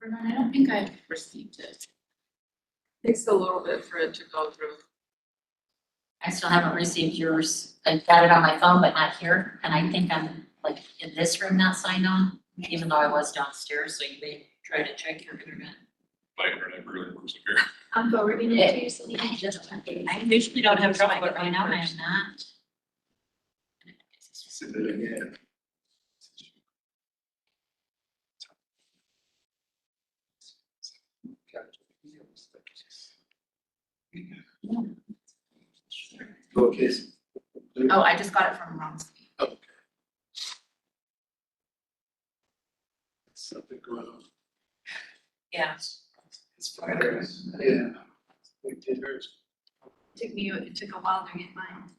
Bernard, I don't think I've received it. Takes a little bit for it to go through. I still haven't received yours. I've got it on my phone, but not here. And I think I'm like in this room not signed on, even though I was downstairs, so you may try to check your internet. Like, I really was here. I'm forwarding it to you so you can just. I usually don't have trouble, but right now I am not. Send it again. Okay. Oh, I just got it from Ron's. Okay. Something going on. Yeah. It's fine. Yeah. We did hers. It took a while to get mine.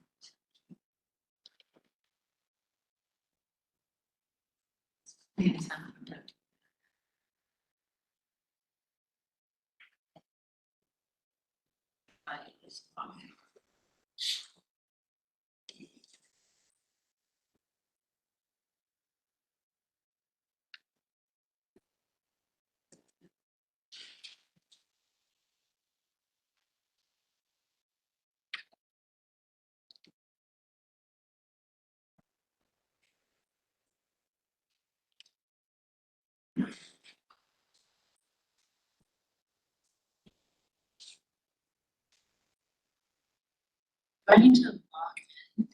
I need to log.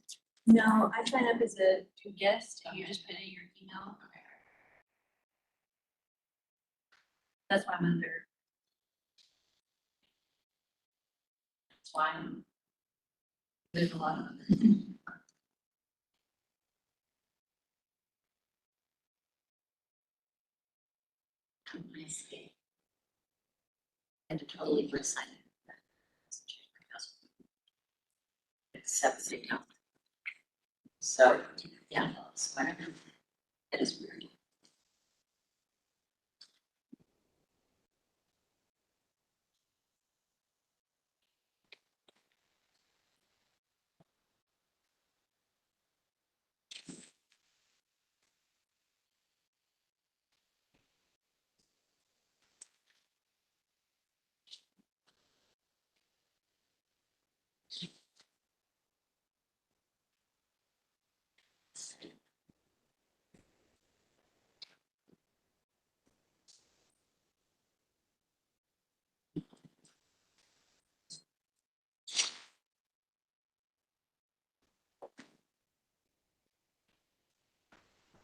No, I signed up as a guest and you just put in your email. That's why I'm under. That's why There's a lot of. I see. And to totally resign it. Except the account. So, yeah, it's whatever. It is weird.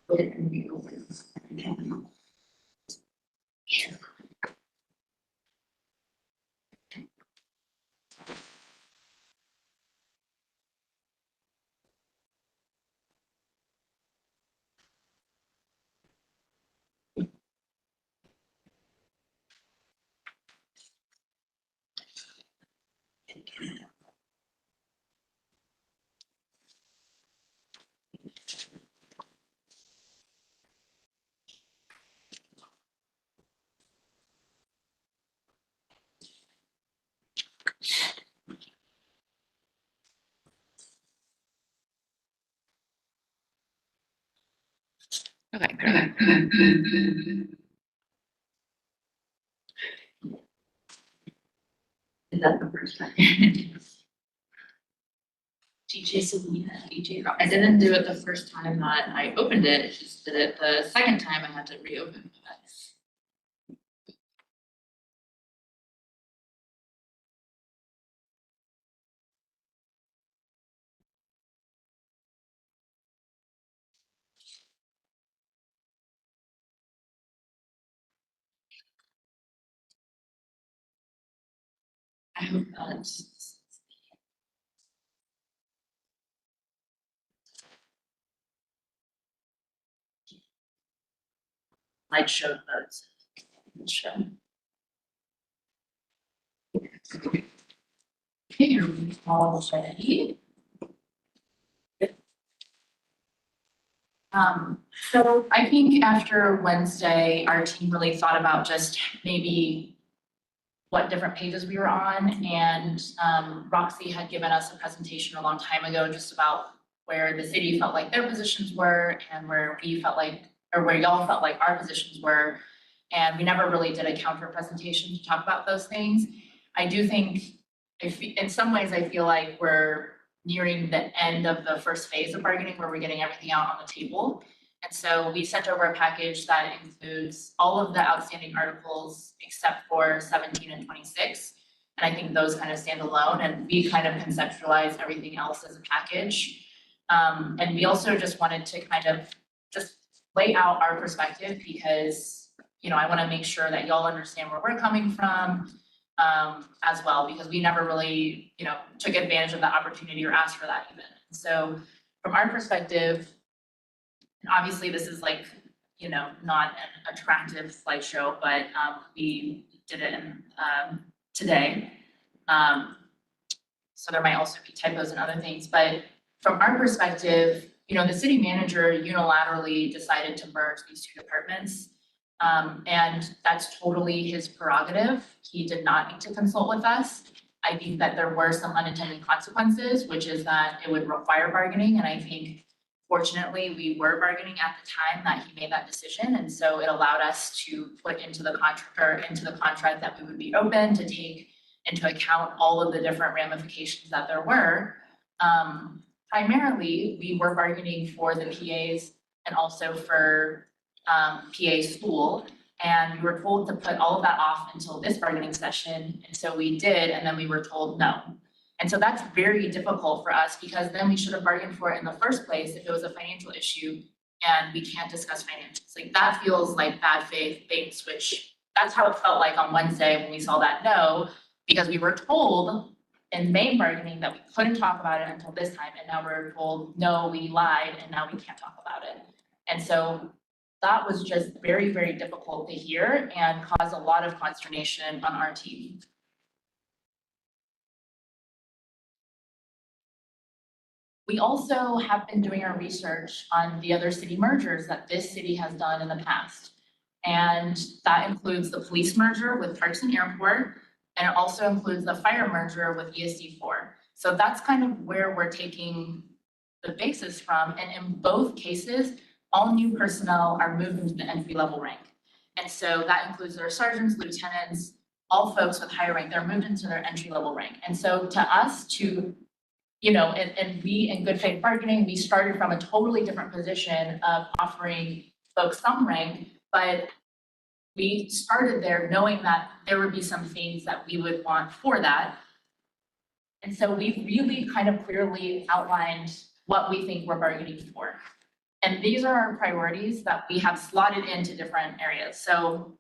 Put it in the open. Okay. Is that the first time? DJ Selena, DJ Rock. I didn't do it the first time that I opened it, it just did it the second time I had to reopen it. I hope that's. Light show notes. Show. Here we all ready. So I think after Wednesday, our team really thought about just maybe what different pages we were on, and Roxy had given us a presentation a long time ago just about where the city felt like their positions were and where we felt like, or where y'all felt like our positions were. And we never really did a counter presentation to talk about those things. I do think, in some ways, I feel like we're nearing the end of the first phase of bargaining where we're getting everything out on the table. And so we sent over a package that includes all of the outstanding articles except for 17 and 26. And I think those kind of stand alone, and we kind of conceptualize everything else as a package. And we also just wanted to kind of just lay out our perspective because, you know, I want to make sure that y'all understand where we're coming from as well, because we never really, you know, took advantage of that opportunity or asked for that even. So from our perspective, and obviously this is like, you know, not an attractive slideshow, but we did it in today. So there might also be typos and other things, but from our perspective, you know, the city manager unilaterally decided to merge these two departments. And that's totally his prerogative. He did not need to consult with us. I think that there were some unintended consequences, which is that it would require bargaining. And I think fortunately we were bargaining at the time that he made that decision. And so it allowed us to put into the contract that we would be open to take into account all of the different ramifications that there were. Primarily, we were bargaining for the PAs and also for PA school. And we were told to put all of that off until this bargaining session. And so we did, and then we were told no. And so that's very difficult for us because then we should have bargained for it in the first place if it was a financial issue and we can't discuss financials. Like that feels like bad faith, bait and switch. That's how it felt like on Wednesday when we saw that no, because we were told in main bargaining that we couldn't talk about it until this time. And now we're told, no, we lied and now we can't talk about it. And so that was just very, very difficult to hear and caused a lot of consternation on our team. We also have been doing our research on the other city mergers that this city has done in the past. And that includes the police merger with Parks and Airport, and it also includes the fire merger with ESD4. So that's kind of where we're taking the basis from. And in both cases, all new personnel are moved into the entry-level rank. And so that includes their sergeants, lieutenants, all folks with higher rank, they're moved into their entry-level rank. And so to us to, you know, and we in good faith bargaining, we started from a totally different position of offering folks some rank, but we started there knowing that there would be some things that we would want for that. And so we really kind of clearly outlined what we think we're bargaining for. And these are our priorities that we have slotted into different areas. So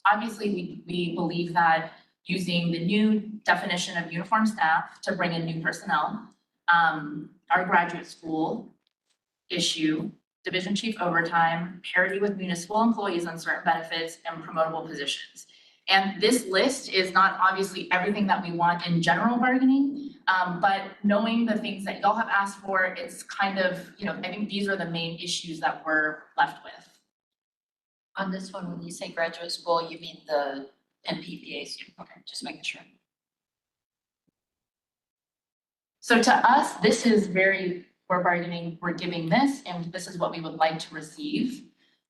obviously we believe that using the new definition of uniform staff to bring in new personnel, our graduate school issue, division chief overtime, parity with municipal employees on certain benefits, and promotable positions. And this list is not obviously everything that we want in general bargaining, but knowing the things that y'all have asked for, it's kind of, you know, I think these are the main issues that we're left with. On this one, when you say graduate school, you mean the NPPAs? Okay, just making sure. So to us, this is we're bargaining, we're giving this, and this is what we would like to receive.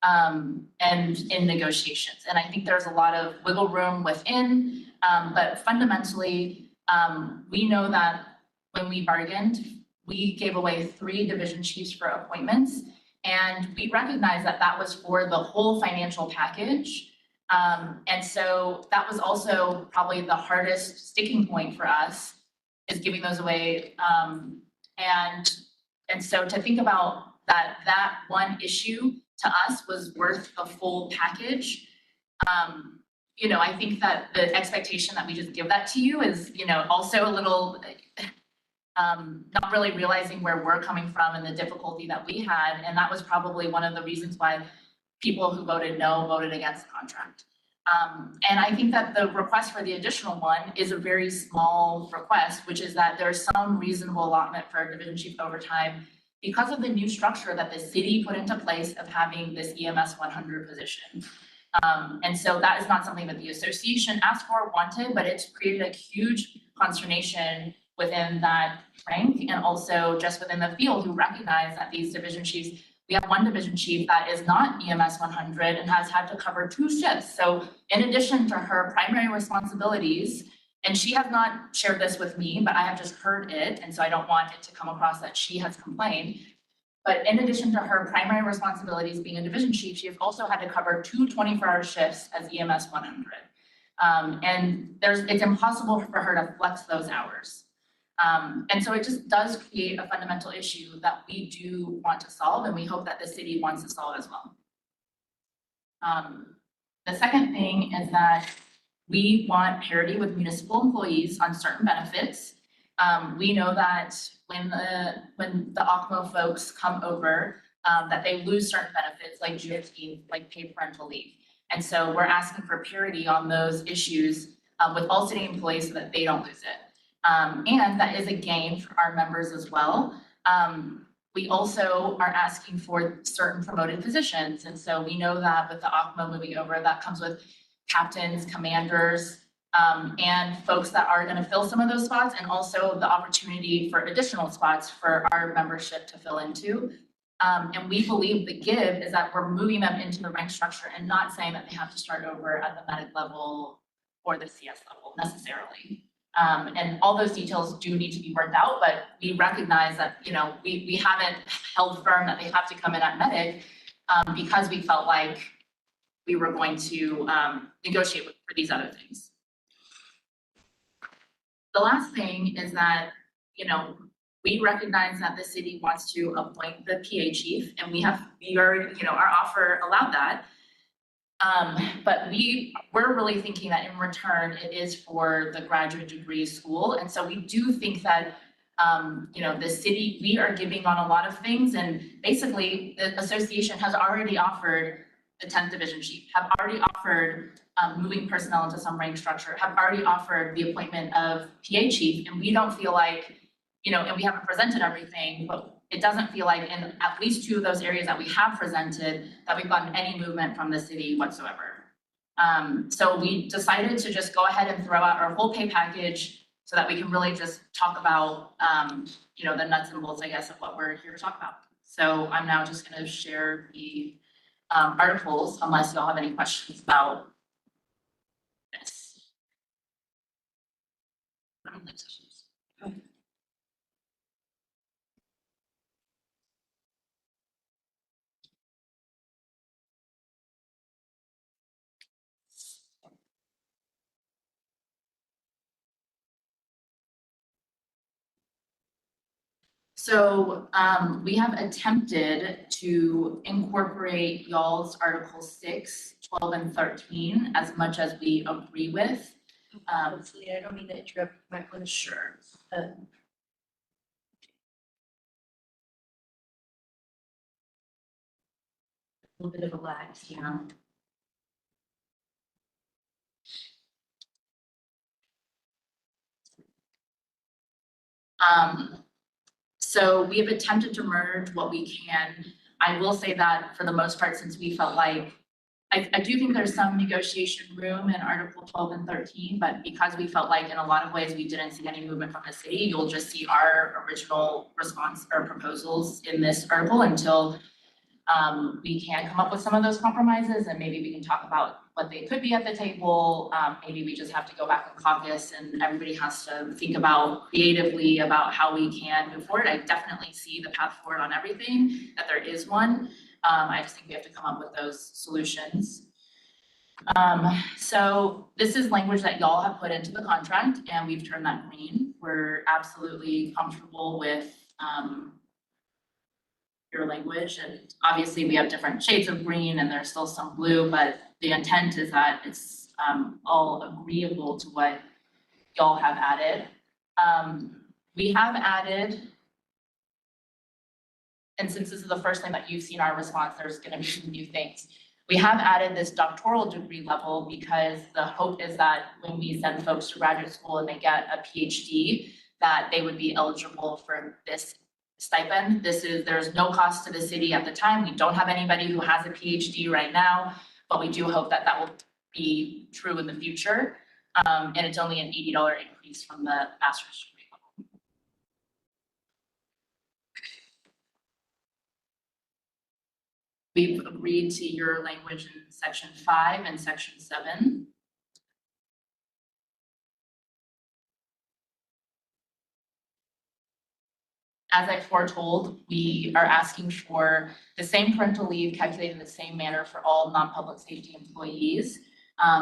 And in negotiations. And I think there's a lot of wiggle room within, but fundamentally, we know that when we bargained, we gave away 3 division chiefs for appointments. And we recognize that that was for the whole financial package. And so that was also probably the hardest sticking point for us, is giving those away. And so to think about that one issue to us was worth the full package. You know, I think that the expectation that we just give that to you is, you know, also a little, not really realizing where we're coming from and the difficulty that we had. And that was probably one of the reasons why people who voted no voted against the contract. And I think that the request for the additional one is a very small request, which is that there's some reasonable allotment for division chief overtime because of the new structure that the city put into place of having this EMS 100 position. And so that is not something that the association asked for, wanted, but it's created a huge consternation within that rank and also just within the field who recognize that these division chiefs We have one division chief that is not EMS 100 and has had to cover 2 shifts. So in addition to her primary responsibilities, and she has not shared this with me, but I have just heard it, and so I don't want it to come across that she has complained. But in addition to her primary responsibilities being a division chief, she has also had to cover 2 24-hour shifts as EMS 100. And it's impossible for her to flex those hours. And so it just does create a fundamental issue that we do want to solve, and we hope that the city wants to solve as well. The second thing is that we want parity with municipal employees on certain benefits. We know that when the OCMO folks come over, that they lose certain benefits like Juneteenth, like paid parental leave. And so we're asking for parity on those issues with all city employees so that they don't lose it. And that is a gain for our members as well. We also are asking for certain promoted positions. And so we know that with the OCMO moving over, that comes with captains, commanders, and folks that are gonna fill some of those spots, and also the opportunity for additional spots for our membership to fill into. And we believe the give is that we're moving them into the rank structure and not saying that they have to start over at the medic level or the CS level necessarily. And all those details do need to be worked out, but we recognize that, you know, we haven't held firm that they have to come in at medic because we felt like we were going to negotiate for these other things. The last thing is that, you know, we recognize that the city wants to appoint the PA chief, and we already, you know, our offer allowed that. But we're really thinking that in return, it is for the graduate degree school. And so we do think that, you know, the city, we are giving on a lot of things, and basically the association has already offered the 10th division chief, have already offered moving personnel into some rank structure, have already offered the appointment of PA chief, and we don't feel like, you know, and we haven't presented everything, but it doesn't feel like in at least 2 of those areas that we have presented that we've gotten any movement from the city whatsoever. So we decided to just go ahead and throw out our whole pay package so that we can really just talk about, you know, the nuts and bolts, I guess, of what we're here to talk about. So I'm now just gonna share the articles, unless y'all have any questions about this. So we have attempted to incorporate y'all's Article 6, 12, and 13 as much as we agree with. Hopefully, I don't mean to interrupt, you might want to Sure. a little bit of a lag. Yeah. So we have attempted to merge what we can. I will say that for the most part, since we felt like, I do think there's some negotiation room in Article 12 and 13, but because we felt like in a lot of ways we didn't see any movement from the city, you'll just see our original response or proposals in this article until we can come up with some of those compromises, and maybe we can talk about what they could be at the table. Maybe we just have to go back and caucus and everybody has to think about creatively about how we can move forward. I definitely see the path forward on everything, that there is one. I just think we have to come up with those solutions. So this is language that y'all have put into the contract and we've turned that green. We're absolutely comfortable with your language, and obviously we have different shades of green and there's still some blue, but the intent is that it's all agreeable to what y'all have added. We have added, and since this is the first time that you've seen our response, there's gonna be some new things. We have added this doctoral degree level because the hope is that when we send folks to graduate school and they get a PhD, that they would be eligible for this stipend. There's no cost to the city at the time. We don't have anybody who has a PhD right now, but we do hope that that will be true in the future. And it's only an $80 increase from the master's degree level. we've agreed to your language in section 5 and section 7. As I foretold, we are asking for the same parental leave calculated in the same manner for all non-public safety employees,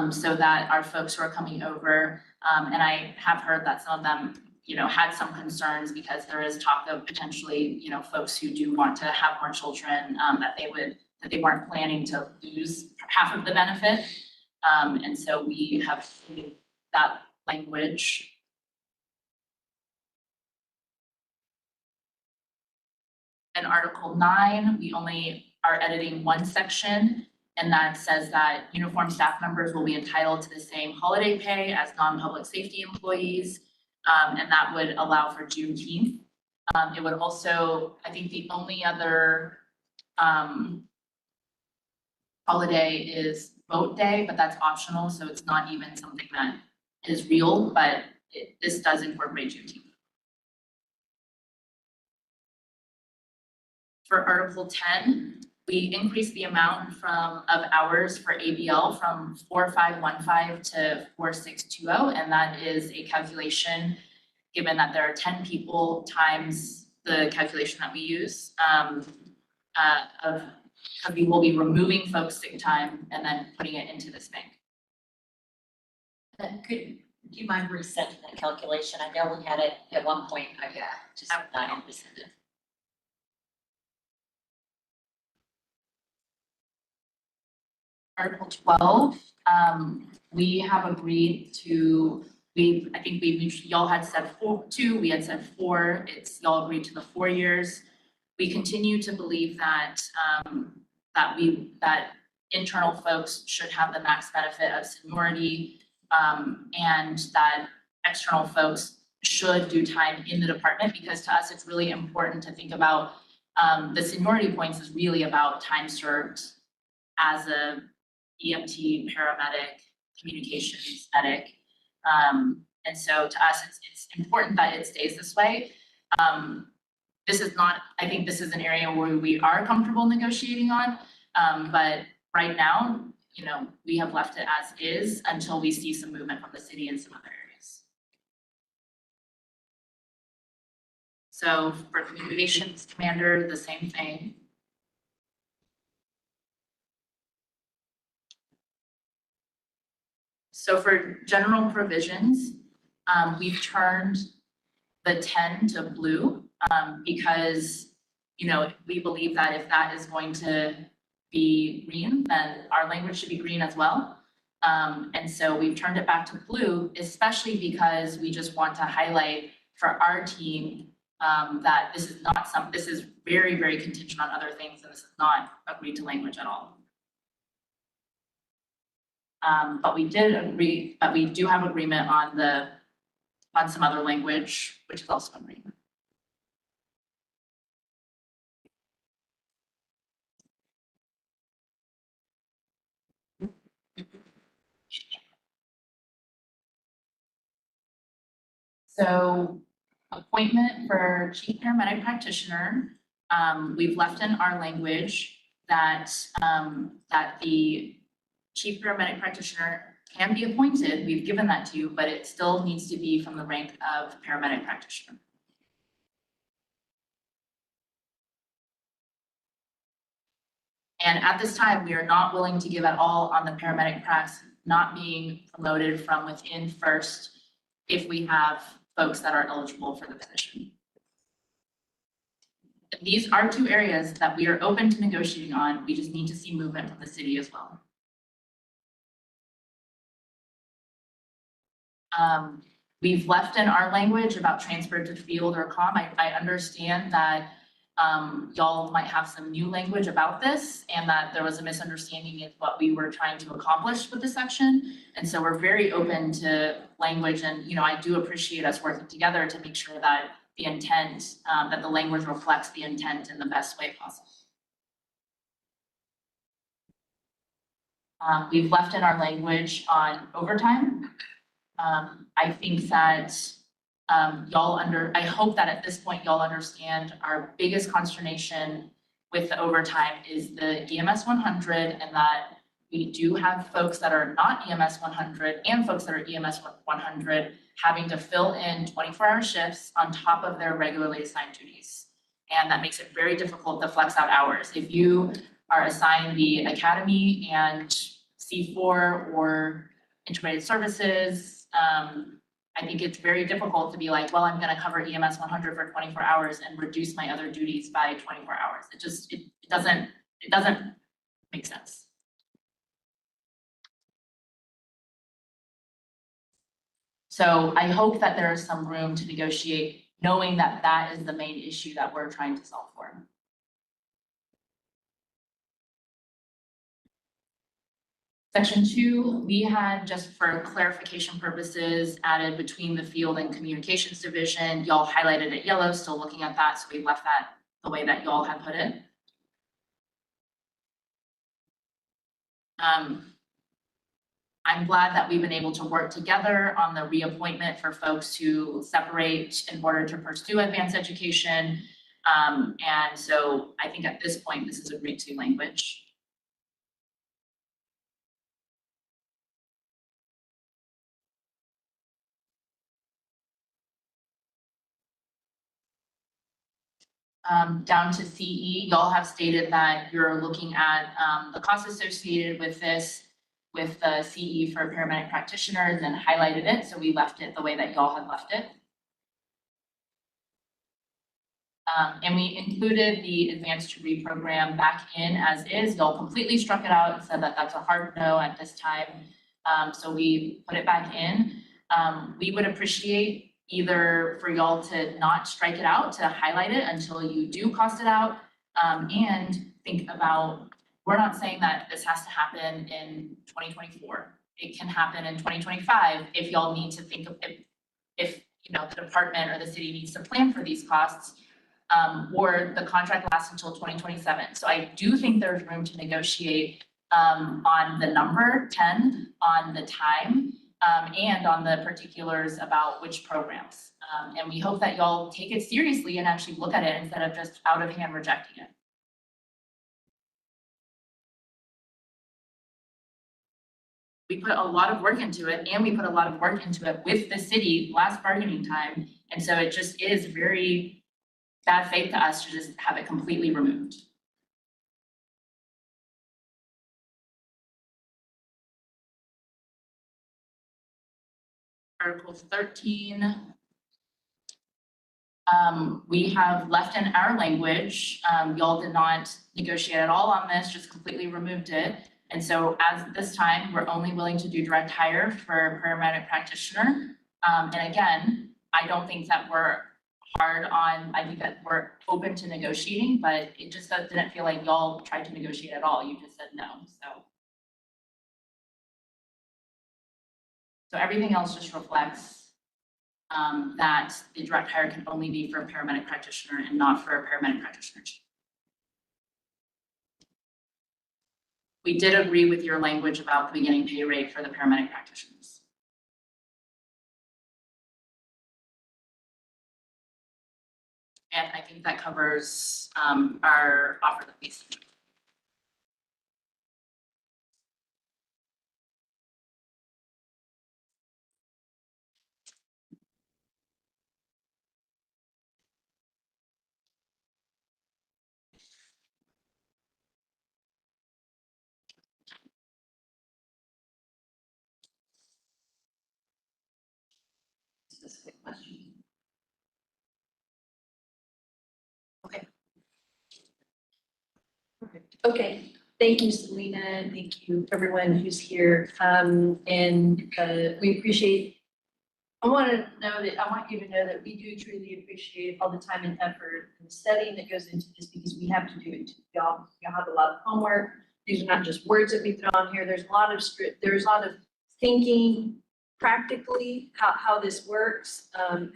so that our folks who are coming over, and I have heard that some of them, had some concerns because there is talk of potentially, folks who do want to have more children, that they weren't planning to lose half of the benefit. And so we have that language. In Article 9, we only are editing one section, and that says that uniformed staff members will be entitled to the same holiday pay as non-public safety employees, and that would allow for Juneteenth. It would also, I think the only other holiday is vote day, but that's optional, so it's not even something that is real, but this does incorporate Juneteenth. For Article 10, we increased the amount of hours for ABL from 4515 to 4620, and that is a calculation, given that there are 10 people times the calculation that we use, because we will be removing folks' sick time and then putting it into this bank. Do you mind resetting that calculation? I know we had it at one point, I just not resend it. Article 12, we have agreed to, I think y'all had said 2, we had said 4, y'all agreed to the 4 years. We continue to believe that, that internal folks should have the max benefit of seniority, and that external folks should do time in the department, because to us, it's really important to think about, the seniority points is really about time served as a EMT, paramedic, communications medic. And so to us, it's important that it stays this way. This is not, I think this is an area where we are comfortable negotiating on, but right now, we have left it as is until we see some movement from the city in some other areas. So for communications commander, the same thing. So for general provisions, we've turned the 10 to blue, because, we believe that if that is going to be green, then our language should be green as well. And so we've turned it back to blue, especially because we just want to highlight for our team, that this is not this is very, very contingent on other things, and this is not agreed to language at all. But we did agree, but we do have agreement on some other language, which is also agreed. So appointment for chief paramedic practitioner, we've left in our language that, that the chief paramedic practitioner can be appointed. We've given that to you, but it still needs to be from the rank of paramedic practitioner. And at this time, we are not willing to give at all on the paramedic pracs not being promoted from within first if we have folks that are eligible for the position. These are 2 areas that we are open to negotiating on. We just need to see movement from the city as well. We've left in our language about transfer to field or comm. I understand that y'all might have some new language about this, and that there was a misunderstanding of what we were trying to accomplish with this section. And so we're very open to language, and I do appreciate us working together to make sure that the intent, that the language reflects the intent in the best way possible. We've left in our language on overtime. I think that I hope that at this point y'all understand our biggest consternation with the overtime is the EMS 100, and that we do have folks that are not EMS 100 and folks that are EMS 100 having to fill in 24-hour shifts on top of their regularly assigned duties. And that makes it very difficult to flex out hours. If you are assigned the academy and C4 or integrated services, I think it's very difficult to be like, well, I'm gonna cover EMS 100 for 24 hours and reduce my other duties by 24 hours. It doesn't make sense. So I hope that there is some room to negotiate, knowing that that is the main issue that we're trying to solve for. Section 2, we had, just for clarification purposes, added between the field and communications division. Y'all highlighted it yellow, still looking at that, so we left that the way that y'all had put it. I'm glad that we've been able to work together on the reappointment for folks to separate in order to pursue advanced education. And so I think at this point, this is agreed to language. Down to CE, y'all have stated that you're looking at the costs associated with this, with the CE for paramedic practitioners, and highlighted it, so we left it the way that y'all had left it. And we included the advanced degree program back in as is. Y'all completely struck it out and said that that's a hard no at this time. So we put it back in. We would appreciate either for y'all to not strike it out, to highlight it until you do cost it out, and think about, we're not saying that this has to happen in 2024. It can happen in 2025 if y'all need to think of, if you know, the department or the city needs to plan for these costs, or the contract lasts until 2027. So I do think there's room to negotiate on the number 10, on the time, and on the particulars about which programs. And we hope that y'all take it seriously and actually look at it instead of just out of hand rejecting it. We put a lot of work into it, and we put a lot of work into it with the city last bargaining time. And so it just is very bad faith to us to just have it completely removed. Article 13. We have left in our language, y'all did not negotiate at all on this, just completely removed it. And so as this time, we're only willing to do direct hire for paramedic practitioner. And again, I don't think that we're hard on, I think that we're open to negotiating, but it just didn't feel like y'all tried to negotiate at all. You just said no, so. So everything else just reflects that the direct hire can only be for a paramedic practitioner and not for a paramedic practitioner. We did agree with your language about the beginning pay rate for the paramedic practitioners. And I think that covers our offer the fees. Specific question. Okay, thank you, Selena. Thank you, everyone who's here. We appreciate, I want you to know that we do truly appreciate all the time and effort and studying that goes into this, because we have to do it. Y'all have a lot of homework. These are not just words that we throw on here. There's a lot of thinking practically how this works,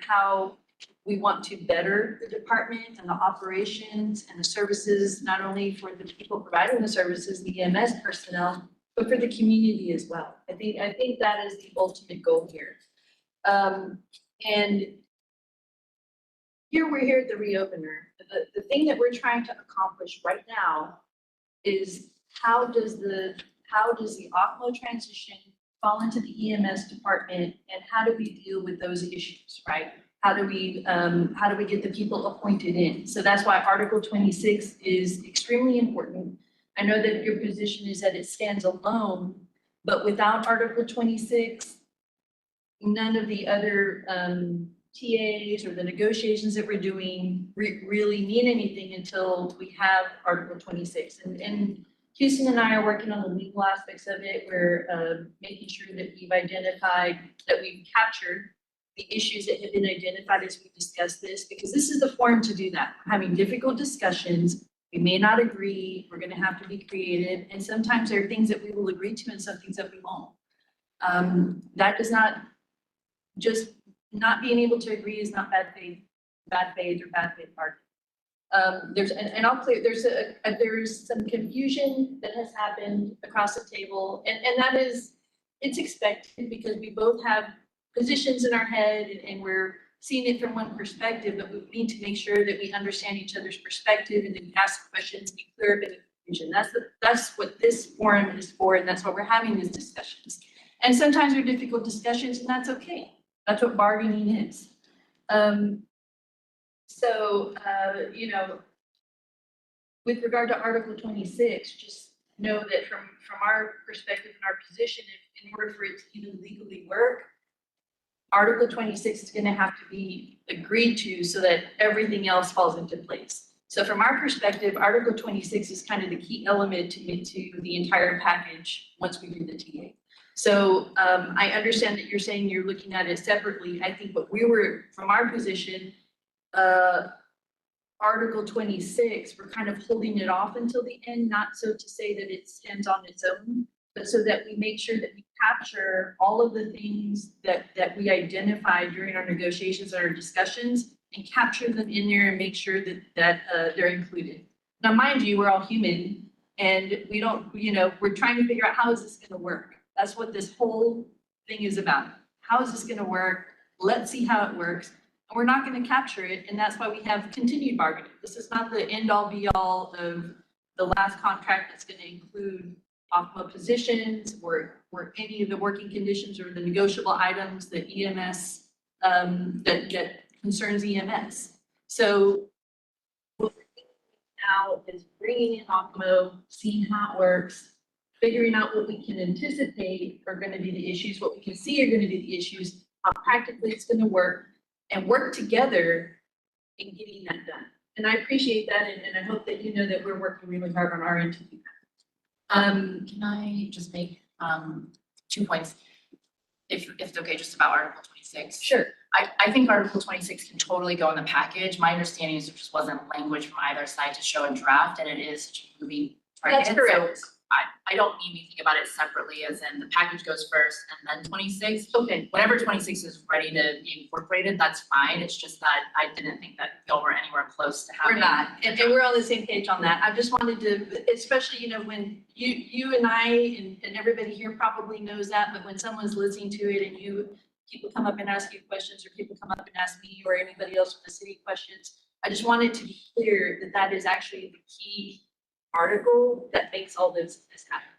how we want to better the department and the operations and the services, not only for the people providing the services, the EMS personnel, but for the community as well. I think that is the ultimate goal here. And we're here at the reopener. The thing that we're trying to accomplish right now is how does the OCMO transition fall into the EMS department, and how do we deal with those issues, right? How do we get the people appointed in? So that's why Article 26 is extremely important. I know that your position is that it stands alone, but without Article 26, none of the other TAs or the negotiations that we're doing really mean anything until we have Article 26. And Houston and I are working on the legal aspects of it. We're making sure that we've identified, that we've captured the issues that have been identified as we discuss this, because this is the forum to do that. We're having difficult discussions. We may not agree. We're gonna have to be creative. And sometimes there are things that we will agree to and some things that we won't. That does not, just not being able to agree is not bad faith or bad faith argument. And I'll clear, there's some confusion that has happened across the table, and that is, it's expected because we both have positions in our head and we're seeing it from one perspective, but we need to make sure that we understand each other's perspective and then ask questions, be clear about the confusion. That's what this forum is for, and that's why we're having these discussions. And sometimes they're difficult discussions, and that's okay. That's what bargaining is. You know, with regard to Article 26, just know that from our perspective and our position, in order for it to even legally work, Article 26 is going to have to be agreed to so that everything else falls into place. So from our perspective, Article 26 is kind of the key element to get to the entire package once we do the TA. So I understand that you're saying you're looking at it separately. I think what we were, from our position, Article 26, we're kind of holding it off until the end, not so to say that it stands on its own, but so that we make sure that we capture all of the things that we during our negotiations and our discussions, and capture them in there and make sure that they're included. Now, mind you, we're all human, and we don't, we're trying to figure out how is this going to work. That's what this whole thing is about. How is this going to work? Let's see how it works. And we're not going to capture it, and that's why we have continued bargaining. This is not the end-all be-all of the last contract that's going to include OCMO positions or any of the working conditions or the negotiable items that EMS, that concerns EMS. So what we're doing now is bringing in OCMO, seeing how it works, figuring out what we can anticipate are going to be the issues, what we can see are going to be the issues, how practically it's going to work, and work together in getting that done. And I appreciate that, and I hope that you know that we're working really hard on our end to do that. Can I just make 2 points? If it's okay, just about Article 26. Sure. I think Article 26 can totally go in the package. My understanding is there just wasn't language from either side to show a draft, and it is such a moving target. That's correct. So I don't mean anything about it separately, as in the package goes first and then 26. Okay. Whenever 26 is ready to be incorporated, that's fine. It's just that I didn't think that y'all were anywhere close to having. We're not, and we're on the same page on that. I just wanted to, especially, when you and I and everybody here probably knows that, but when someone's listening to it and people come up and ask you questions, or people come up and ask me or anybody else from the city questions, I just wanted to be clear that that is actually the key article that makes all this happen.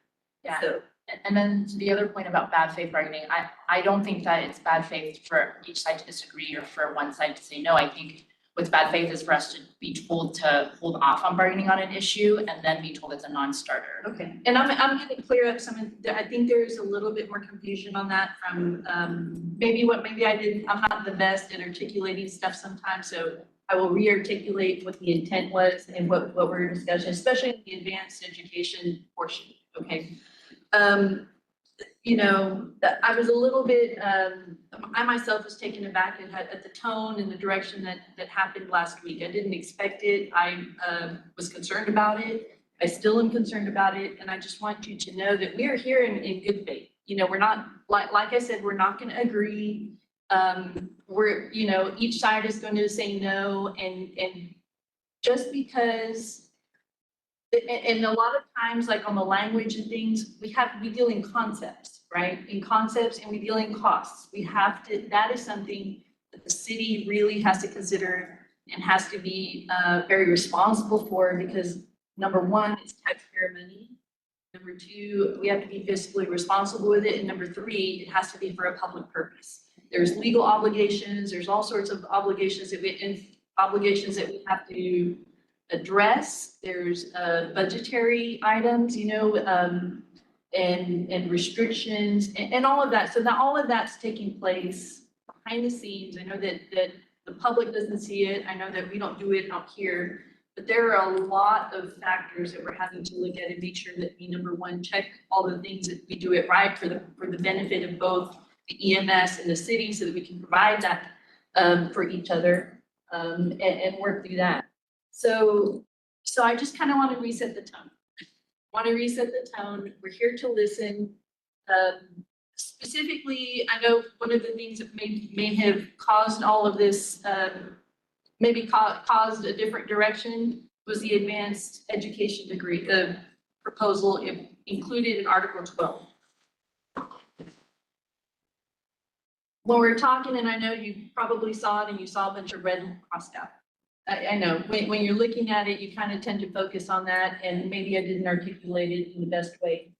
Yeah. So, And then to the other point about bad faith bargaining, I don't think that it's bad faith for each side to disagree or for one side to say no. I think what's bad faith is for us to be told to hold off on bargaining on an issue and then be told it's a non-starter. okay, and I'm gonna clear up some of, I think there's a little bit more confusion on that from, maybe I'm not the best at articulating stuff sometimes, so I will re-articulate what the intent was and what we're discussing, especially in the advanced education portion, okay? I was a little bit, I myself was taken aback at the tone and the direction that happened last week. I didn't expect it. I was concerned about it. I still am concerned about it. And I just want you to know that we are here in good faith. We're not, like I said, we're not going to agree. Each side is going to say no, and just because. And a lot of times, like on the language and things, we deal in concepts, right? In concepts, and we deal in costs. That is something that the city really has to consider and has to be very responsible for, because number one, it's taxpayer money. Number two, we have to be fiscally responsible with it. And number three, it has to be for a public purpose. There's legal obligations, there's all sorts of obligations that we have to address. There's budgetary items, you know, and restrictions and all of that. So that all of that's taking place behind the scenes. I know that the public doesn't see it. I know that we don't do it out here. But there are a lot of factors that we're having to look at and make sure that we, number one, check all the things that we do it right for the benefit of both the EMS and the city, so that we can provide that for each other and work through that. So I just kind of want to reset the tone. We're here to listen. Specifically, I know one of the things that may have caused all of this, maybe caused a different direction, was the advanced education degree, the proposal included in Article 12. When we're talking, and I know you probably saw it and you saw a bunch of red crossed out. I know, when you're looking at it, you kind of tend to focus on that, and maybe I didn't articulate it in the best way.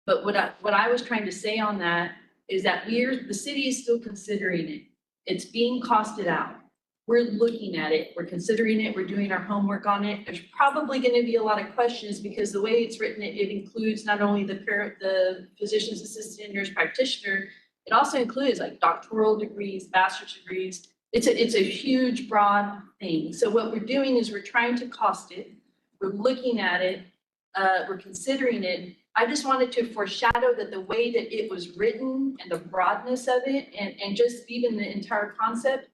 But what I was trying to say on that is that the city is still considering it. It's being costed out. We're looking at it, we're considering it, we're doing our homework on it. There's probably gonna be a lot of questions, because the way it's written, it includes not only the physician's assistant, nurse practitioner, it also includes like doctoral degrees, master's degrees. It's a huge, broad thing. So what we're doing is we're trying to cost it. We're looking at it, we're considering it. I just wanted to foreshadow that the way that it was written and the broadness of it, and just even the entire concept,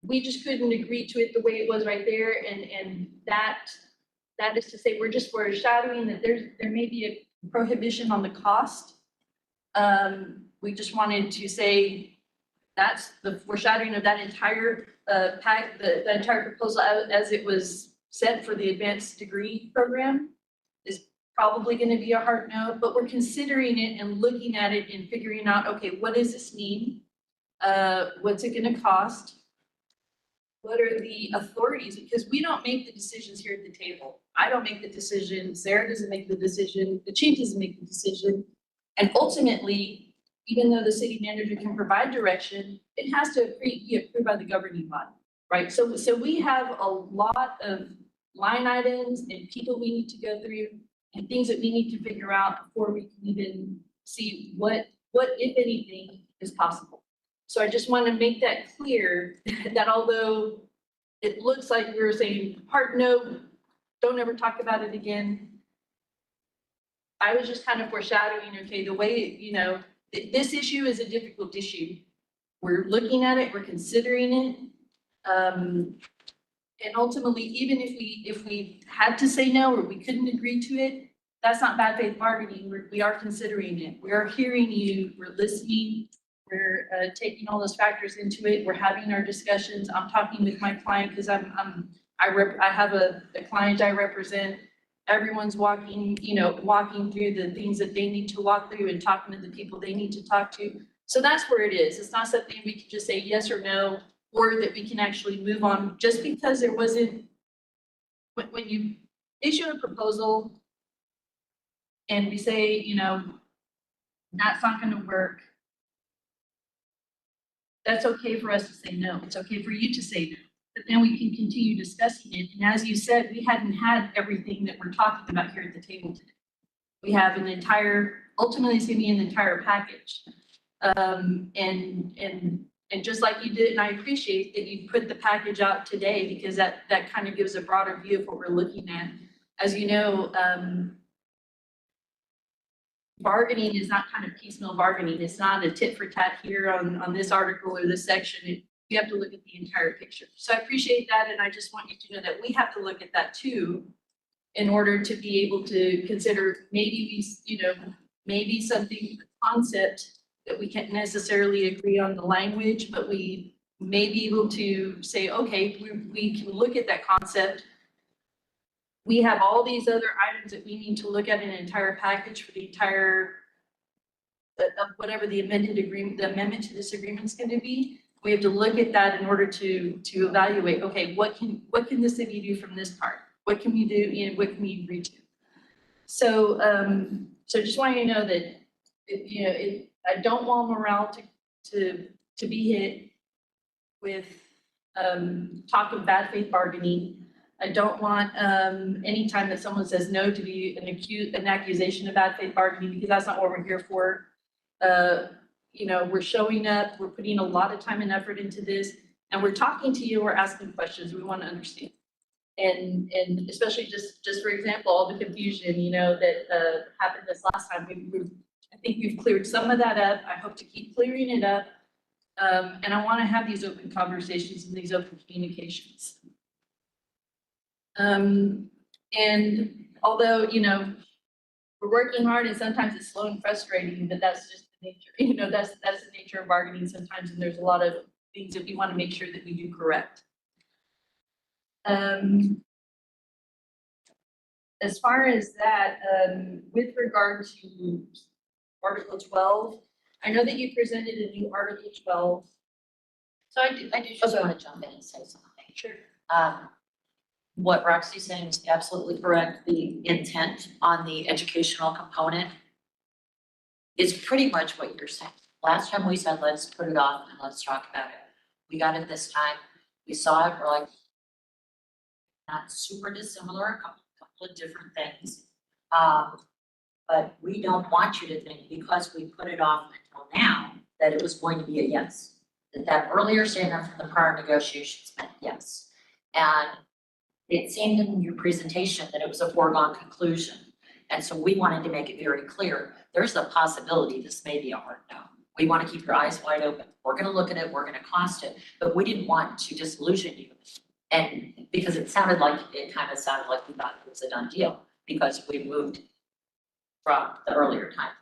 we just couldn't agree to it the way it was right there. And that is to say, we're just foreshadowing that there may be a prohibition on the cost. We just wanted to say that's the foreshadowing of that entire the entire proposal as it was set for the advanced degree program is probably going to be a hard no, but we're considering it and looking at it and figuring out, okay, what does this mean? What's it going to cost? What are the authorities? Because we don't make the decisions here at the table. I don't make the decision. Sarah doesn't make the decision. The chief doesn't make the decision. And ultimately, even though the city manager can provide direction, it has to be approved by the governing body, right? So we have a lot of line items and people we need to go through and things that we need to figure out before we can even see what if anything, is possible. So I just want to make that clear that although it looks like we were saying hard no, don't ever talk about it again. I was just kind of foreshadowing, okay, the way, you know, this issue is a difficult issue. We're looking at it, we're considering it. And ultimately, even if we had to say no, or we couldn't agree to it, that's not bad faith bargaining. We are considering it. We are hearing you, we're listening. We're taking all those factors into it. We're having our discussions. I'm talking with my client because I have a client I represent. Everyone's walking through the things that they need to walk through and talking to the people they need to talk to. So that's where it is. It's not something we can just say yes or no, or that we can actually move on just because there wasn't, when you issue a proposal and we say, you know, that's not going to work. That's okay for us to say no. It's okay for you to say no. But then we can continue discussing it. And as you said, we hadn't had everything that we're talking about here at the table today. We have an entire, ultimately it's gonna be an entire package. And just like you did, and I appreciate that you put the package out today because that kind of gives a broader view of what we're looking at. As you know, bargaining is not kind of piecemeal bargaining. It's not a tit for tat here on this article or this section. You have to look at the entire picture. So I appreciate that. And I just want you to know that we have to look at that too, in order to be able to consider maybe maybe something, a concept that we can't necessarily agree on the language, but we may be able to say, okay, we can look at that concept. We have all these other items that we need to look at in an entire package for the entire, whatever the amendment to this agreement is going to be. We have to look at that in order to evaluate, okay, what can the city do from this part? What can we do, you know, what can we agree to? So, so just want you to know that, you know, I don't want morale to be hit with, talk of bad faith bargaining. I don't want, anytime that someone says no to be an accusation of bad faith bargaining, because that's not what we're here for. You know, we're showing up, we're putting a lot of time and effort into this, and we're talking to you, we're asking questions, we want to understand. And especially just for example, all the confusion, you know, that happened this last time, I think we've cleared some of that up. I hope to keep clearing it up. And I want to have these open conversations and these open communications. And although, you know, we're working hard and sometimes it's slow and frustrating, but that's just the nature, you know, that's the nature of bargaining sometimes, and there's a lot of things that we want to make sure that we do correct. As far as that, with regard to Article 12, I know that you presented a new Article 12. So I do just want to jump in and say something. Sure. What Roxy's saying is absolutely correct. The intent on the educational component is pretty much what you're saying. Last time we said, let's put it off and let's talk about it. We got it this time. We saw it, we're like, not super dissimilar, a couple of different things. But we don't want you to think because we put it off until now, that it was going to be a yes. That earlier statement from the prior negotiations meant yes. And it seemed in your presentation that it was a foregone conclusion. And so we wanted to make it very clear, there's a possibility this may be a hard no. We want to keep your eyes wide open. We're going to look at it, we're going to cost it, but we didn't want to disillusion you. And because it kind of sounded like we thought it was a done deal because we moved from the earlier time.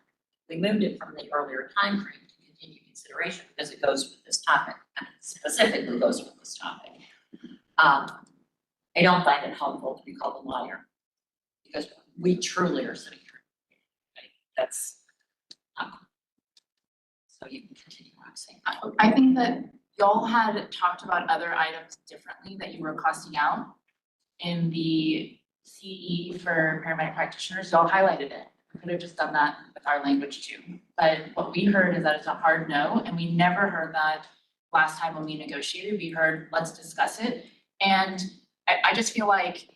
We moved it from the earlier time frame to continue consideration because it goes with this topic, and it specifically goes with this topic. I don't find it helpful to be called a liar because we truly are sitting here. Okay? That's not cool. So you can continue, Roxy. I think that y'all had talked about other items differently that you were costing out in the CE for paramedic practitioners. Y'all highlighted it. We could have just done that with our language too. But what we heard is that it's a hard no, and we never heard that last time when we negotiated. We heard, let's discuss it. And I just feel like,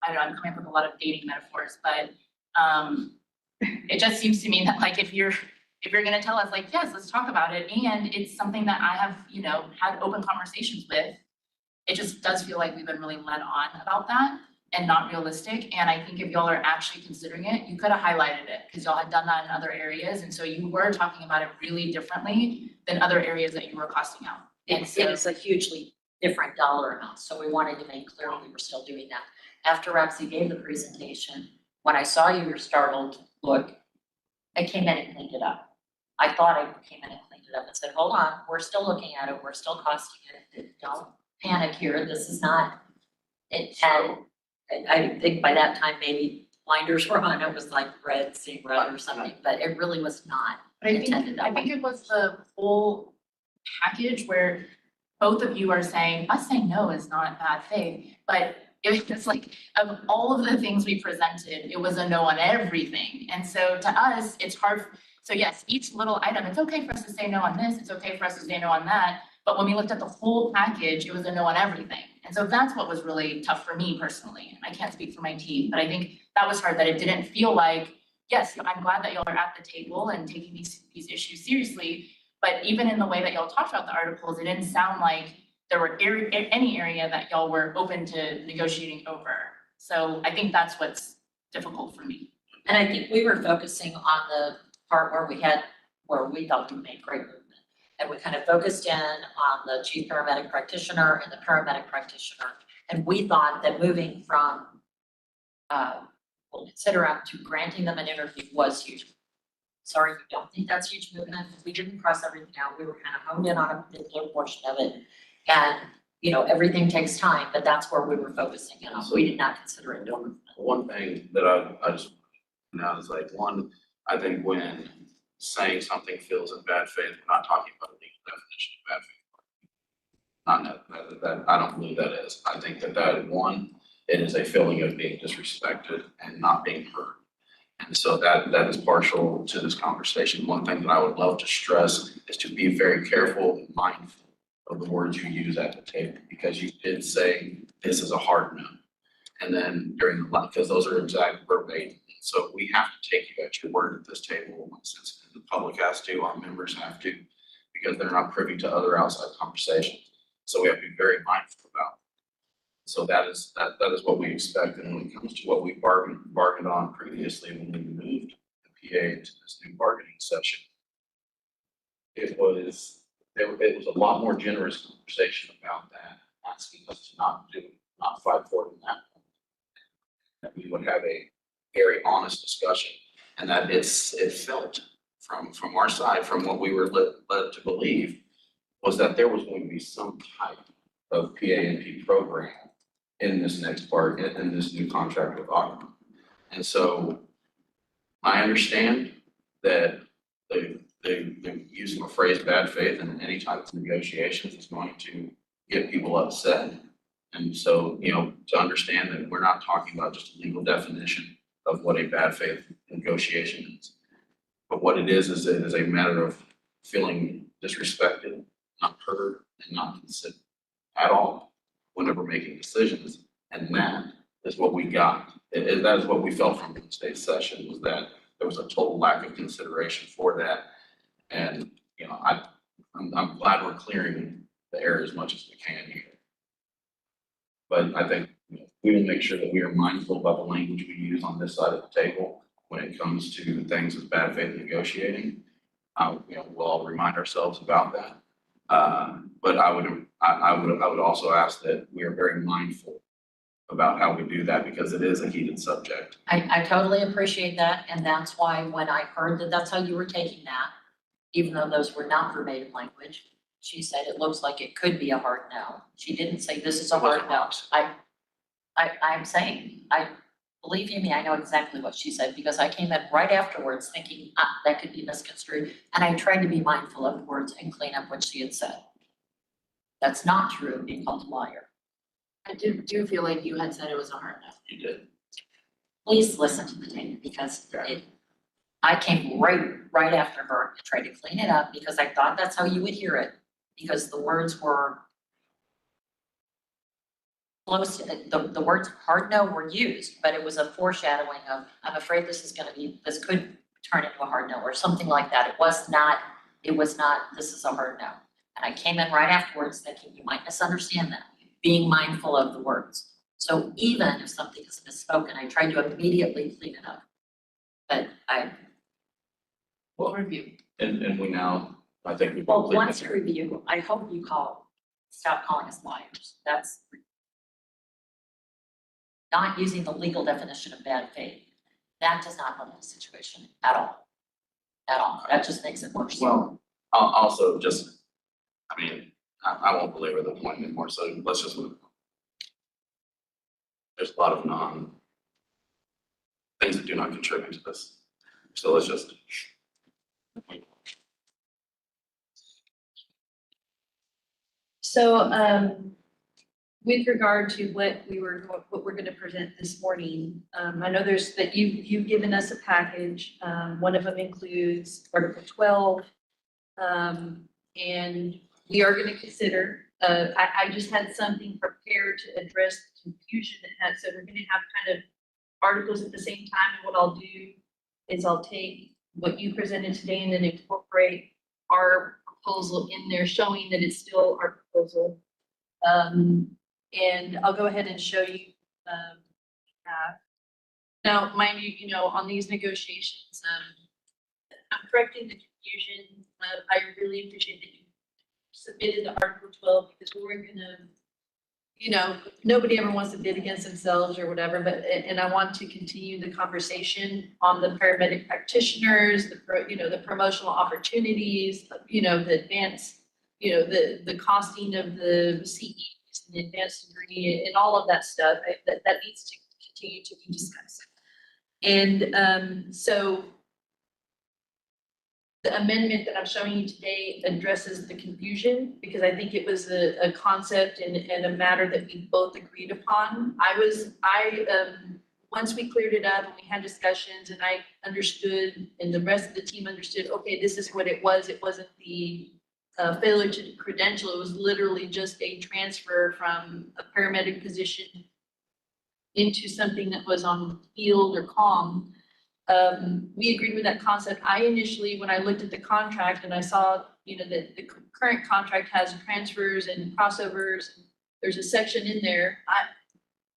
I don't know, I'm coming up with a lot of dating metaphors, but it just seems to me that like if you're gonna tell us like, yes, let's talk about it, and it's something that I have, you know, had open conversations with, it just does feel like we've been really led on about that and not realistic. And I think if y'all are actually considering it, you could have highlighted it because y'all had done that in other areas. And so you were talking about it really differently than other areas that you were costing out. It is a hugely different dollar amount, so we wanted to make clear we were still doing that. After Roxy gave the presentation, when I saw your startled look, I came in and cleaned it up. I thought I came in and cleaned it up and said, hold on, we're still looking at it, we're still costing it, don't panic here, this is not, it, and I think by that time, maybe blinders were on, it was like red, seeing red or something, but it really was not But I intended that way. think it was the whole package where both of you are saying, us saying no is not bad faith, but it's like, of all of the things we presented, it was a no on everything. And so to us, it's hard. So yes, each little item, it's okay for us to say no on this, it's okay for us to say no on that. But when we looked at the whole package, it was a no on everything. And so that's what was really tough for me personally. I can't speak for my team, but I think that was hard, that it didn't feel like, yes, I'm glad that y'all are at the table and taking these issues seriously. But even in the way that y'all talked about the articles, it didn't sound like there were any area that y'all were open to negotiating over. So I think that's what's difficult for me. And I think we were focusing on the part where we thought we made great movement. And we kind of focused in on the chief paramedic practitioner and the paramedic practitioner. And we thought that moving from, we'll consider up to granting them an interview was huge. Sorry, we don't think that's huge movement. We didn't cross everything out. We were kind of honed in on a particular portion of it. And, you know, everything takes time, but that's where we were focusing in on. We did not consider it movement. One thing that I just, now is like, one, I think when saying something feels in bad faith, we're not talking about a legal definition of bad faith. I don't believe that is. I think that one, it is a feeling of being disrespected and not being heard. And so that is partial to this conversation. One thing that I would love to stress is to be very careful and mindful of the words you use at the table, because you did say this is a hard no. And then during the, because those are exact verbatim. So we have to take you at your word at this table, since the public has to, our members have to, because they're not privy to other outside conversations. So we have to be very mindful about. So that is what we expect. And when it comes to what we bargained on previously when we moved the PA into this new bargaining session, it was a lot more generous conversation about that, asking us to not fight for it in that point. That we would have a very honest discussion, and that it felt from our side, from what we were led to believe, was that there was going to be some type of PA&P program in this next part, in this new contract with Aqua. And so I understand that the use of a phrase bad faith in any type of negotiations is going to get people upset. And so, to understand that we're not talking about just a legal definition of what a bad faith negotiation is. But what it is it is a matter of feeling disrespected, not heard, and not considered at all whenever making decisions. And that is what we got. That is what we felt from today's session, was that there was a total lack of consideration for that. And, I'm glad we're clearing the air as much as we can here. But I think we will make sure that we are mindful about the language we use on this side of the table when it comes to things as bad faith negotiating. We'll all remind ourselves about that. But I would also ask that we are very mindful about how we do that, because it is a heated subject. I totally appreciate that, and that's why when I heard that that's how you were taking that, even though those were not verbatim language, she said it looks like it could be a hard no. She didn't say this is a hard no. I'm saying, believe you me, I know exactly what she said, because I came in right afterwards thinking, that could be misconstrued, and I tried to be mindful of words and clean up what she had said. That's not true of being called a liar. I do feel like you had said it was a hard no. You did. Please listen to the tape, because I came right after her to try to clean it up, because I thought that's how you would hear it, because the words were close to, the words hard no were used, but it was a foreshadowing of, I'm afraid this could turn into a hard no, or something like that. It was not, this is a hard no. And I came in right afterwards thinking you might misunderstand that, being mindful of the words. So even if something is misspoken, I tried to immediately clean it up. But we'll review. And we now, I think we've. Well, once you review, I hope you stop calling us liars. That's not using the legal definition of bad faith. That does not help the situation at all. At all. That just makes it worse. Well, I'll also just, I won't belabor the point anymore, so let's just move on. There's a lot of things that do not contribute to this. So let's just. So, with regard to what we're going to present this morning, I know that you've given us a package. One of them includes Article 12. And we are going to consider, I just had something prepared to address the confusion that so we're going to have kind of articles at the same time. And what I'll do is I'll take what you presented today and then incorporate our proposal in there, showing that it's still our proposal. And I'll go ahead and show you. Now, mind you, on these negotiations, I'm correcting the confusion. I really appreciate that you submitted the Article 12, because we're gonna, nobody ever wants to bid against themselves or whatever, but, and I want to continue the conversation on the paramedic practitioners, the promotional opportunities, the advanced, the costing of the CEs and the advanced degree and all of that stuff that needs to continue to be discussed. And so the amendment that I'm showing you today addresses the confusion, because I think it was a concept and a matter that we both agreed upon. Once we cleared it up and we had discussions and I understood and the rest of the team understood, okay, this is what it was. It wasn't the failure to credential. It was literally just a transfer from a paramedic position into something that was on field or comm. We agreed with that concept. I initially, when I looked at the contract and I saw, that the current contract has transfers and crossovers, there's a section in there.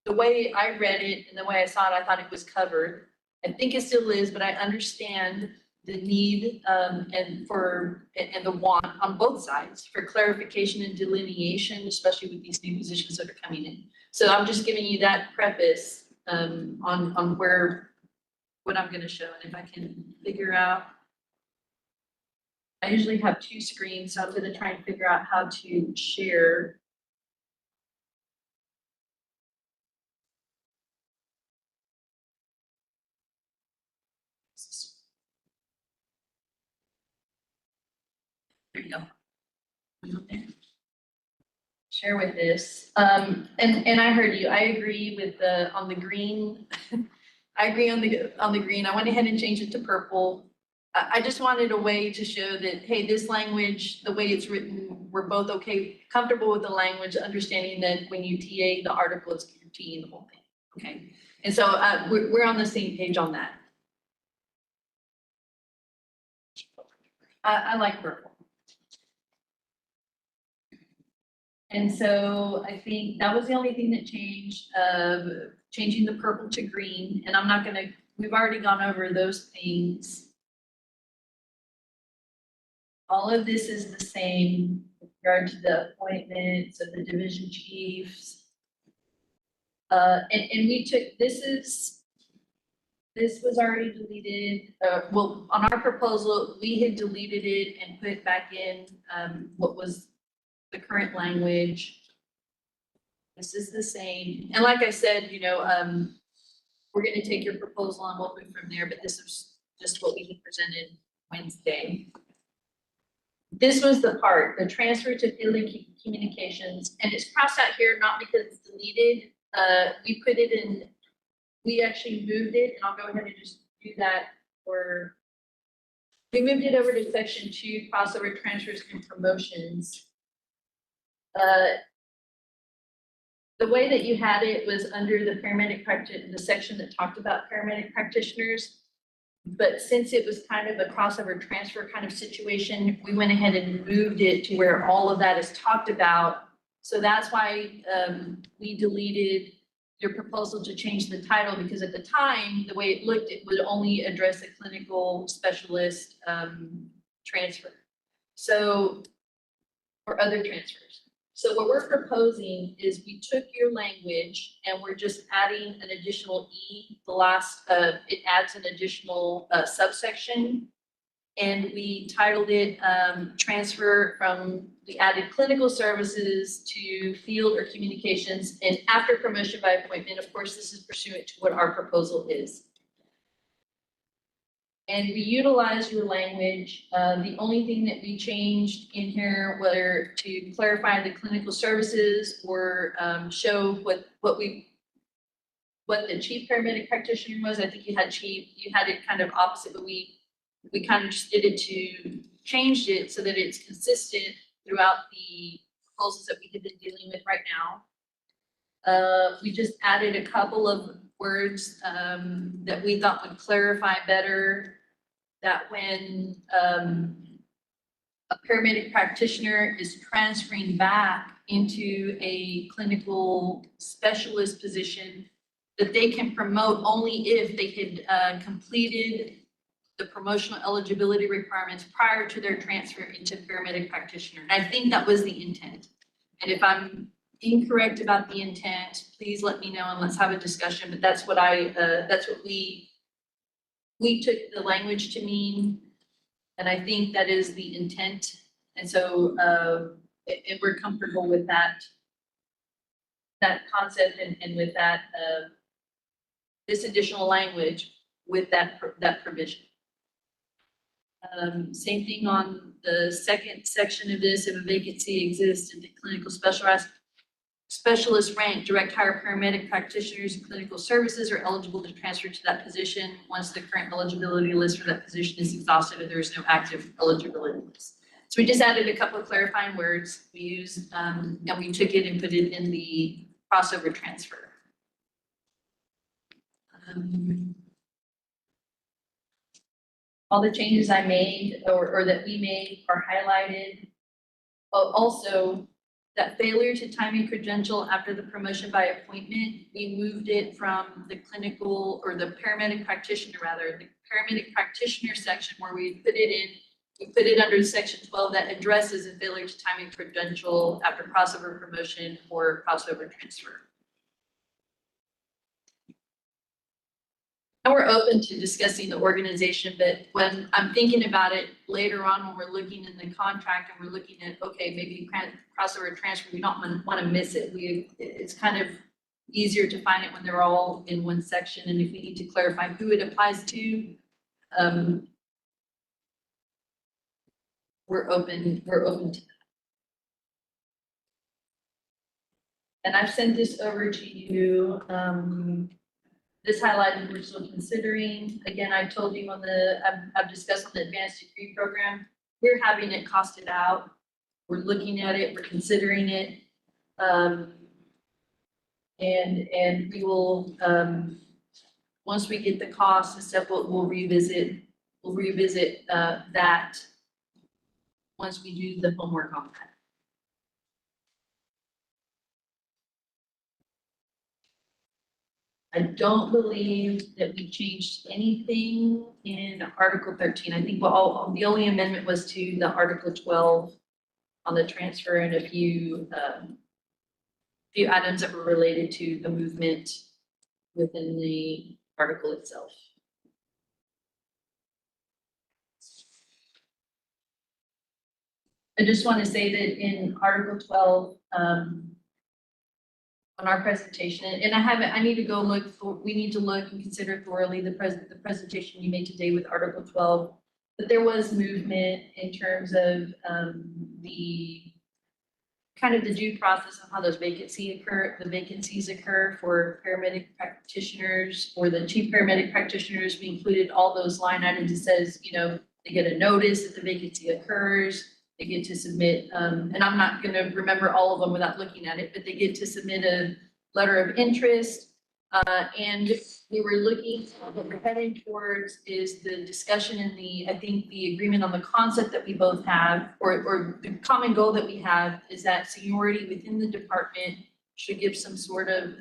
The way I read it and the way I saw it, I thought it was covered. I think it still is, but I understand the need, and the want on both sides for clarification and delineation, especially with these new positions that are coming in. So I'm just giving you that preface, on what I'm gonna show, and if I can figure out. I usually have 2 screens, so I'm gonna try and figure out how to share. There you go. Share with this, and I heard you, I agree with on the green. I agree on the green, I went ahead and changed it to purple. I just wanted a way to show that, hey, this language, the way it's written, we're both comfortable with the language, understanding that when you TA the article, it's you're TAing the whole thing, okay? And so, we're on the same page on that. I like purple. And so I think that was the only thing that changed, changing the purple to green, and I'm not gonna, we've already gone over those things. All of this is the same with regard to the appointments of the division chiefs. And we took, this was already deleted, well, on our proposal, we had deleted it and put back in, what was the current language. This is the same. And like I said, we're gonna take your proposal and we'll move from there, but this is just what we had presented Wednesday. This was the part, the transfer to field communications, and it's crossed out here, not because it's deleted. We put it in, we actually moved it, and I'll go ahead and just do that we moved it over to section 2, crossover transfers and promotions. The way that you had it was under the paramedic practitioner, the section that talked about paramedic practitioners. But since it was kind of a crossover transfer kind of situation, we went ahead and moved it to where all of that is talked about. So that's why we deleted your proposal to change the title, because at the time, the way it looked, it would only address a clinical specialist transfer. So, or other transfers. So what we're proposing is we took your language and we're just adding an additional E, the last, it adds an additional subsection. And we titled it transfer from the added clinical services to field or communications, and after promotion by appointment. Of course, this is pursuant to what our proposal is. And we utilize your language. The only thing that we changed in here, whether to clarify the clinical services or show what the chief paramedic practitioner was. I think you had chief, you had it kind of opposite, but we kind of just did it to changed it so that it's consistent throughout the proposals that we have been dealing with right now. We just added a couple of words that we thought would clarify better that when a paramedic practitioner is transferring back into a clinical specialist position, that they can promote only if they had completed the promotional eligibility requirements prior to their transfer into paramedic practitioner. And I think that was the intent. And if I'm incorrect about the intent, please let me know and let's have a discussion. But that's what that's what we took the language to mean. And I think that is the intent. And so, and we're comfortable with that concept and with that, this additional language with that provision. Same thing on the second section of this, if a vacancy exists in the clinical specialist rank, direct hire paramedic practitioners and clinical services are eligible to transfer to that position once the current eligibility list for that position is exhausted and there is no active eligibility list. So we just added a couple of clarifying words we used, and we took it and put it in the crossover transfer. All the changes I made or that we made are highlighted. Also, that failure to time and credential after the promotion by appointment, we moved it from the clinical or the paramedic practitioner rather, the paramedic practitioner section where we put it under section 12 that addresses a failure to time and credential after crossover promotion or crossover transfer. And we're open to discussing the organization, but when I'm thinking about it later on, when we're looking in the contract and we're looking at, okay, maybe crossover transfer, we don't want to miss it. It's kind of easier to find it when they're all in one section. And if we need to clarify who it applies to, we're open to that. And I've sent this over to you. This highlighted we're still considering. Again, I told you I've discussed on the advanced degree program, we're having it costed out. We're looking at it, we're considering it. And we will, once we get the costs and stuff, we'll revisit that once we do the homework on that. I don't believe that we changed anything in Article 13. I think the only amendment was to the Article 12 on the transfer and a few items that were related to the movement within the article itself. I just want to say that in Article 12, on our presentation, and I need to go we need to look and consider thoroughly the presentation you made today with Article 12. But there was movement in terms of the kind of the due process of how those vacancies occur for paramedic practitioners or the chief paramedic practitioners. We included all those line items. It says, they get a notice that the vacancy occurs. They get to submit, and I'm not gonna remember all of them without looking at it, but they get to submit a letter of interest. And we were looking, what we're heading towards is the discussion in I think the agreement on the concept that we both have, or the common goal that we have is that seniority within the department should give some sort of,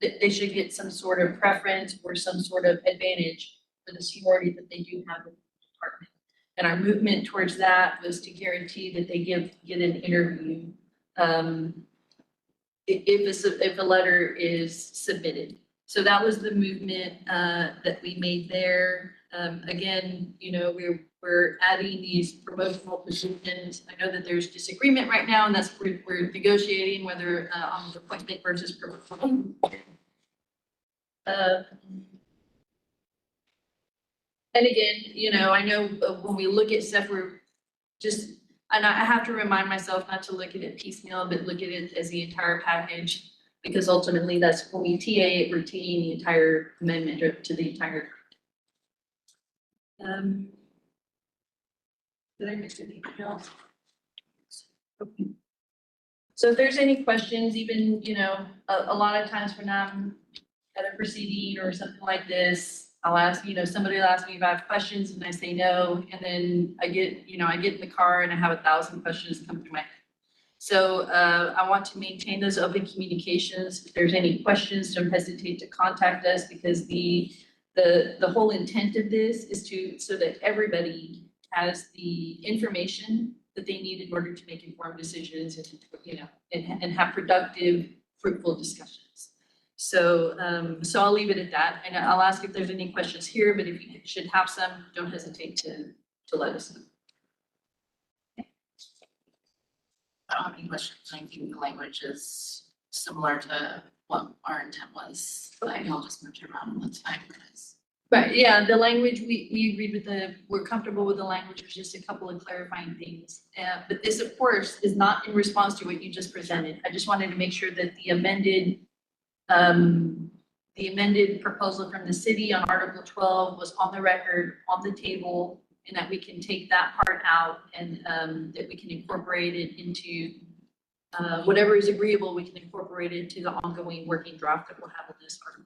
they should get some sort of preference or some sort of advantage for the seniority that they do have in the department. And our movement towards that was to guarantee that they get an interview if a letter is submitted. So that was the movement that we made there. Again, we're adding these promotional positions. I know that there's disagreement right now, and that's we're negotiating whether on the appointment versus promotion. And again, I know when we look at stuff, and I have to remind myself not to look at it piecemeal, but look at it as the entire package, because ultimately that's when we TA it, we're TAing the entire amendment to the entire. Did I miss anything else? Okay. So if there's any questions, even, a lot of times when I'm at a proceeding or something like this, I'll ask, somebody will ask me if I have questions and I say no, and then I get in the car and I have 1,000 questions come through my head. So I want to maintain those open communications. If there's any questions, don't hesitate to contact us, because the whole intent of this is so that everybody has the information that they need in order to make informed decisions and have productive, fruitful discussions. So I'll leave it at that, and I'll ask if there's any questions here, but if you should have some, don't hesitate to let us know. I don't have any questions. I think the language is similar to what our intent was. I'll just move it around. That's fine, guys. But yeah, the language, we agreed with we're comfortable with the language, there's just a couple of clarifying things. But this, of course, is not in response to what you just presented. I just wanted to make sure that the amended proposal from the city on Article 12 was on the record, on the table, and that we can take that part out and that we can incorporate it into whatever is agreeable, we can incorporate it into the ongoing working draft that we'll have on this Article